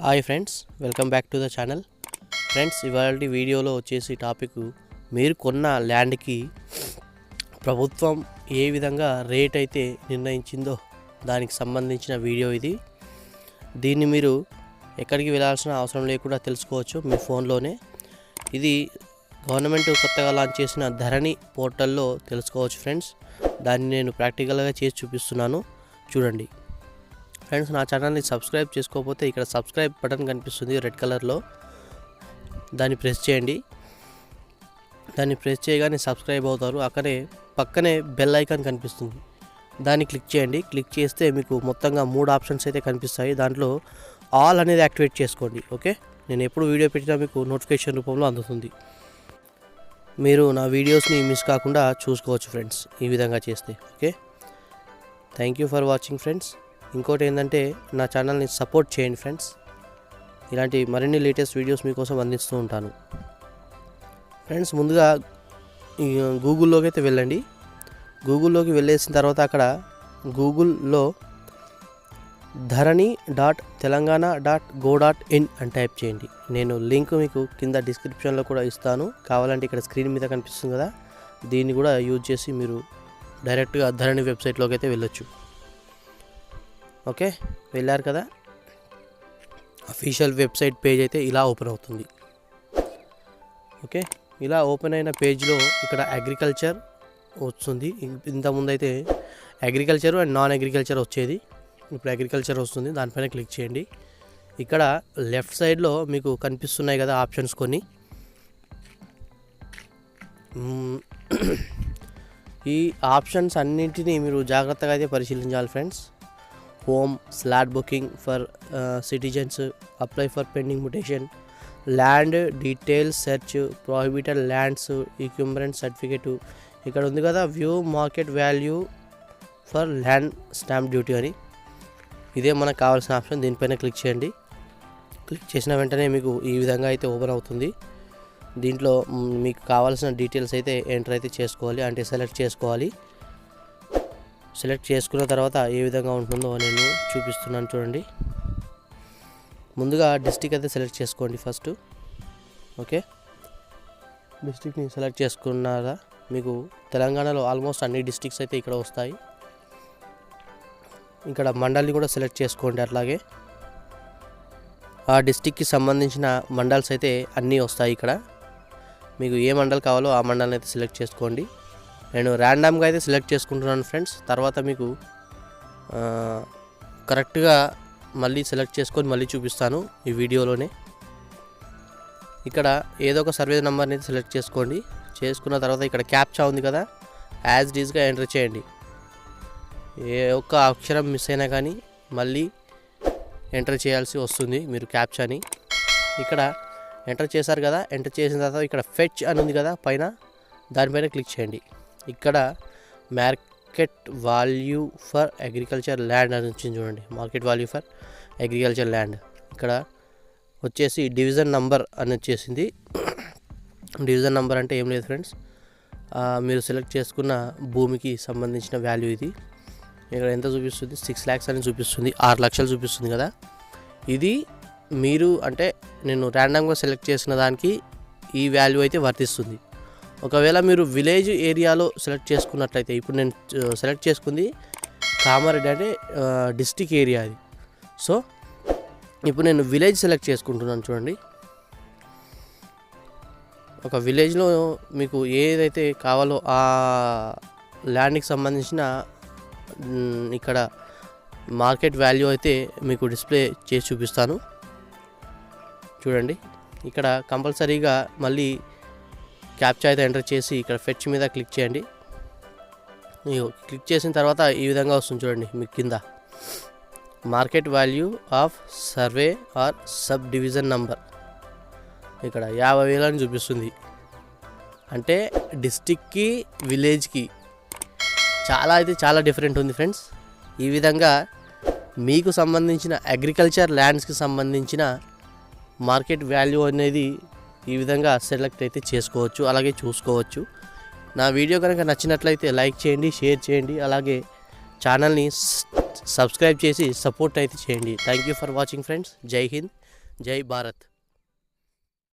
Hi friends, welcome back to the channel. Friends, ఇవాళ వీడియోలో వచ్చేసి టాపిక్ మీరు కొన్న ల్యాండ్కి ప్రభుత్వం ఏ విధంగా రేట్ అయితే నిర్ణయించిందో దానికి సంబంధించిన వీడియో ఇది. దీన్ని మీరు ఎక్కడికి వెళ్ళాల్సిన అవసరం లేకుండా తెలుసుకోవచ్చు మీ ఫోన్లోనే. ఇది గవర్నమెంట్ కొత్తగా లాంచ్ చేసిన ధరణి పోర్టల్లో తెలుసుకోవచ్చు ఫ్రెండ్స్. దాన్ని నేను ప్రాక్టికల్గా చేసి చూపిస్తున్నాను, చూడండి. ఫ్రెండ్స్, నా ఛానల్ని సబ్స్క్రైబ్ చేసుకోకపోతే ఇక్కడ సబ్స్క్రైబ్ బటన్ కనిపిస్తుంది రెడ్ కలర్లో, దాన్ని ప్రెస్ చేయండి. దాన్ని ప్రెస్ చేయగానే సబ్స్క్రైబ్ అవుతారు. పక్కనే బెల్ ఐకాన్ కనిపిస్తుంది, దాన్ని క్లిక్ చేయండి. క్లిక్ చేస్తే మీకు మొత్తంగా 3 ఆప్షన్స్ అయితే కనిపిస్తాయి. దాంట్లో ఆల్ అనేది యాక్టివేట్ చేసుకోండి. ఓకే, నేను ఎప్పుడు వీడియో పెట్టినా మీకు నోటిఫికేషన్ రూపంలో అందుతుంది. మీరు నా వీడియోస్ని మిస్ కాకుండా చూసుకోవచ్చు ఫ్రెండ్స్ ఈ విధంగా చేస్తే. Okay, thank you for watching friends. ఇంకోటి ఏంటంటే, నా ఛానల్ని సపోర్ట్ చేయండి ఫ్రెండ్స్. ఇలాంటి మరిన్ని లేటెస్ట్ వీడియోస్ మీకోసం అందిస్తూ ఉంటాను. ఫ్రెండ్స్, ముందుగా గూగుల్లోకి అయితే వెళ్ళండి. గూగుల్లోకి వెళ్ళేసిన తర్వాత అక్కడ గూగుల్లో dharani.telangana.go.in అని టైప్ చేయండి. నేను లింక్ మీకు కింద డిస్క్రిప్షన్లో కూడా ఇస్తాను. కావాలంటే ఇక్కడ స్క్రీన్ మీద కనిపిస్తుంది కదా, దీన్ని కూడా యూజ్ చేసి మీరు డైరెక్ట్గా ధరణి వెబ్సైట్లోకి అయితే వెళ్ళొచ్చు. ఓకే, వెళ్ళారు కదా. అఫీషియల్ వెబ్సైట్ పేజ్ అయితే ఇలా ఓపెన్ అవుతుంది. ఓకే, ఇలా ఓపెన్ అయిన పేజ్లో ఇక్కడ అగ్రికల్చర్ వస్తుంది. ఇంతకుముందు అయితే అగ్రికల్చర్ అండ్ నాన్ అగ్రికల్చర్ వచ్చేది, ఇప్పుడు అగ్రికల్చర్ వస్తుంది. దానిపైన క్లిక్ చేయండి. ఇక్కడ లెఫ్ట్ సైడ్లో మీకు కనిపిస్తున్నాయి కదా ఆప్షన్స్ కొన్ని. ఈ ఆప్షన్స్ అన్నింటినీ మీరు జాగ్రత్తగా అయితే పరిశీలించాలి friends. Home, slot booking for citizens, apply for pending mutation, land details search, prohibited lands, equipment certificate. ఇక్కడ ఉంది కదా view market value for land stamp duty అని. ఇదే మనకు కావాల్సిన ఆప్షన్. దీనిపైన క్లిక్ చేయండి. క్లిక్ చేసిన వెంటనే మీకు ఈ విధంగా అయితే ఓపెన్ అవుతుంది. దీంట్లో మీకు కావాల్సిన డీటెయిల్స్ అయితే ఎంటర్ అయితే చేసుకోవాలి, అంటే సెలెక్ట్ చేసుకోవాలి. సెలెక్ట్ చేసుకున్న తర్వాత ఏ విధంగా ఉంటుందో నేను చూపిస్తున్నాను, చూడండి. ముందుగా డిస్ట్రిక్ట్ అయితే సెలెక్ట్ చేసుకోండి ఫస్ట్. ఓకే, డిస్ట్రిక్ట్ని సెలెక్ట్ చేసుకున్నారా, మీకు తెలంగాణలో ఆల్మోస్ట్ అన్ని డిస్ట్రిక్ట్స్ అయితే ఇక్కడ వస్తాయి. ఇక్కడ మండల్ని కూడా సెలెక్ట్ చేసుకోండి. అట్లాగే ఆ డిస్ట్రిక్ట్కి సంబంధించిన మండల్స్ అయితే అన్నీ వస్తాయి. ఇక్కడ మీకు ఏ మండల్ కావాలో ఆ మండల్ని అయితే సెలెక్ట్ చేసుకోండి. నేను ర్యాండమ్గా అయితే సెలెక్ట్ చేసుకుంటున్నాను ఫ్రెండ్స్. తర్వాత మీకు కరెక్ట్గా మళ్ళీ సెలెక్ట్ చేసుకొని మళ్ళీ చూపిస్తాను ఈ వీడియోలోనే. ఇక్కడ ఏదో ఒక సర్వే నెంబర్ని అయితే సెలెక్ట్ చేసుకోండి. చేసుకున్న తర్వాత ఇక్కడ క్యాప్చా ఉంది కదా, యాజ్ ఇట్ ఈజ్గా ఎంటర్ చేయండి. ఏ ఒక్క అక్షరం మిస్ అయినా కానీ మళ్ళీ ఎంటర్ చేయాల్సి వస్తుంది మీరు క్యాప్చాని. ఇక్కడ ఎంటర్ చేశారు కదా, ఎంటర్ చేసిన తర్వాత ఇక్కడ ఫెచ్ అని ఉంది కదా పైన, దానిపైన క్లిక్ చేయండి. ఇక్కడ market value for agriculture land అని వచ్చింది చూడండి, market value for agriculture land. ఇక్కడ వచ్చేసి డివిజన్ నంబర్ అని వచ్చేసింది. డివిజన్ నంబర్ అంటే ఏం లేదు ఫ్రెండ్స్, మీరు సెలెక్ట్ చేసుకున్న భూమికి సంబంధించిన వాల్యూ ఇది. ఇక్కడ ఎంత చూపిస్తుంది, 6 lakhs అని చూపిస్తుంది, 6 లక్షలు చూపిస్తుంది కదా. ఇది మీరు అంటే నేను ర్యాండమ్గా సెలెక్ట్ చేసిన దానికి ఈ వాల్యూ అయితే వర్తిస్తుంది. ఒకవేళ మీరు విలేజ్ ఏరియాలో సెలెక్ట్ చేసుకున్నట్లయితే, ఇప్పుడు నేను సెలెక్ట్ చేసుకుంది కామారెడ్డి అంటే డిస్టిక్ ఏరియా అది. సో ఇప్పుడు నేను విలేజ్ సెలెక్ట్ చేసుకుంటున్నాను చూడండి. ఒక విలేజ్లో మీకు ఏదైతే కావాలో ఆ ల్యాండ్కి సంబంధించిన ఇక్కడ మార్కెట్ వాల్యూ అయితే మీకు డిస్ప్లే చేసి చూపిస్తాను, చూడండి. ఇక్కడ కంపల్సరీగా మళ్ళీ క్యాప్చా అయితే ఎంటర్ చేసి ఇక్కడ ఫెచ్ మీద క్లిక్ చేయండి. క్లిక్ చేసిన తర్వాత ఈ విధంగా వస్తుంది చూడండి మీకు కింద market value of survey are sub division number. ఇక్కడ 50,000 అని చూపిస్తుంది. అంటే డిస్టిక్కి విలేజ్కి చాలా డిఫరెంట్ ఉంది ఫ్రెండ్స్. ఈ విధంగా మీకు సంబంధించిన అగ్రికల్చర్ ల్యాండ్స్కి సంబంధించిన మార్కెట్ వాల్యూ అనేది ఈ విధంగా సెలెక్ట్ అయితే చేసుకోవచ్చు, అలాగే చూసుకోవచ్చు. నా వీడియో కనుక నచ్చినట్లయితే లైక్ చేయండి, షేర్ చేయండి, అలాగే ఛానల్ని సబ్స్క్రైబ్ చేసి సపోర్ట్ అయితే చేయండి. Thank you for watching friends. జై హింద్, జై భారత్.